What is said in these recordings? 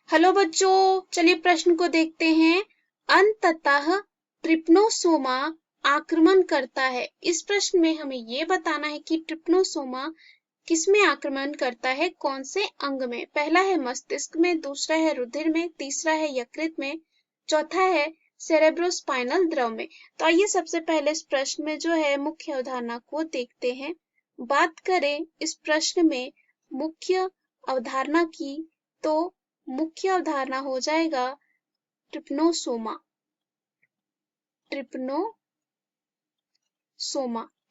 Hello बच्चों, चलिए प्रश्न को देखते हैं। अंततः ट्रिप्नोसोमा आक्रमण करता है। इस प्रश्न में हमें ये बताना है कि ट्रिप्नोसोमा किसमें आक्रमण करता है, कौन से अंग में। पहला है मस्तिष्क में, दूसरा है रुधिर में, तीसरा है यकृत में, चौथा है सेरेब्रोस्पाइनल द्रव में। तो आइए सबसे पहले इस प्रश्न में जो है मुख्य अवधारणा को देखते हैं। बात करें इस प्रश्न में मुख्य अवधारणा की, तो मुख्य अवधारणा हो जाएगा ट्रिप्नोसोमा। ट्रिप्नोसोमा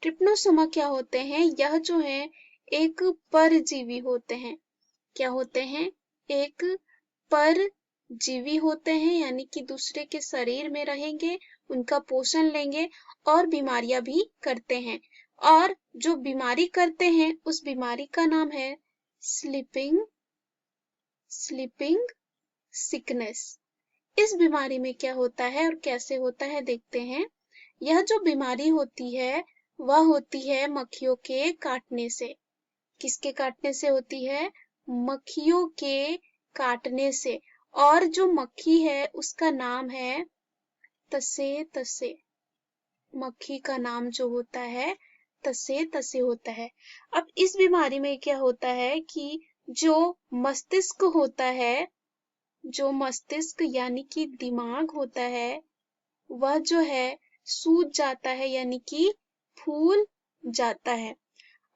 ट्रिप्नोसोमा क्या होते हैं? यह जो है एक परजीवी होते हैं। क्या होते हैं? एक परजीवी होते हैं, यानी कि दूसरे के शरीर में रहेंगे, उनका पोषण लेंगे और बीमारियां भी करते हैं। और जो बीमारी करते हैं उस बीमारी का नाम है स्लीपिंग सिकनेस। इस बीमारी में क्या होता है और कैसे होता है देखते हैं। यह जो बीमारी होती है वह होती है मक्खियों के काटने से। किसके काटने से होती है? मक्खियों के काटने से। और जो मक्खी है उसका नाम है तसे। मक्खी का नाम जो होता है तसे होता है। अब इस बीमारी में क्या होता है कि जो मस्तिष्क होता है, जो मस्तिष्क यानी कि दिमाग होता है, वह जो है सूज जाता है, यानी कि फूल जाता है।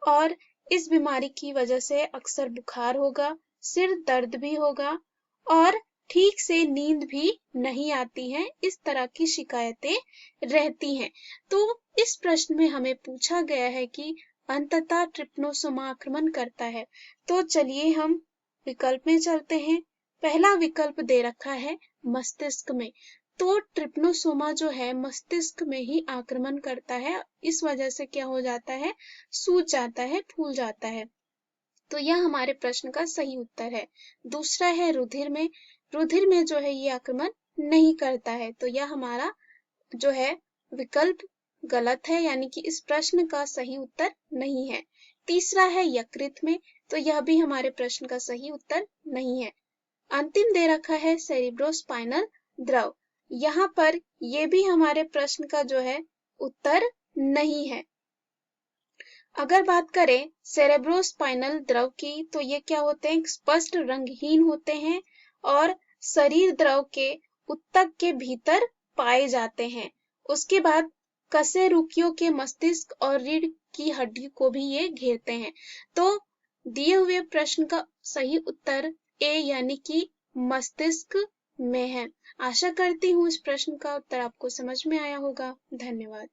और इस बीमारी की वजह से अक्सर बुखार होगा, सिर दर्द भी होगा और ठीक से नींद भी नहीं आती है। इस तरह की शिकायतें रहती हैं। तो इस प्रश्न में हमें पूछा गया है कि अंततः ट्रिप्नोसोमा आक्रमण करता है। तो चलिए हम विकल्प में चलते हैं। पहला विकल्प दे रखा है मस्तिष्क में। तो ट्रिप्नोसोमा जो है मस्तिष्क में ही आक्रमण करता है। इस वजह से क्या हो जाता है? सूज जाता है, फूल जाता है। तो यह हमारे प्रश्न का सही उत्तर है। दूसरा है रुधिर में। रुधिर में जो है ये आक्रमण नहीं करता है। तो यह हमारा जो है विकल्प गलत है, यानी कि इस प्रश्न का सही उत्तर नहीं है। तीसरा है यकृत में। तो यह भी हमारे प्रश्न का सही उत्तर नहीं है। अंतिम दे रखा है सेरिब्रोस्पाइनल द्रव। यहाँ पर ये भी हमारे प्रश्न का जो है उत्तर नहीं है। अगर बात करें सेरेब्रोस्पाइनल द्रव की, तो ये क्या होते हैं? स्पष्ट रंगहीन होते हैं और शरीर द्रव के उत्तक के भीतर पाए जाते हैं। उसके बाद कशेरुकियों के मस्तिष्क और रीढ़ की हड्डी को भी ये घेरते हैं। तो दिए हुए प्रश्न का सही उत्तर ए यानी कि मस्तिष्क में है। आशा करती हूँ इस प्रश्न का उत्तर आपको समझ में आया होगा। धन्यवाद।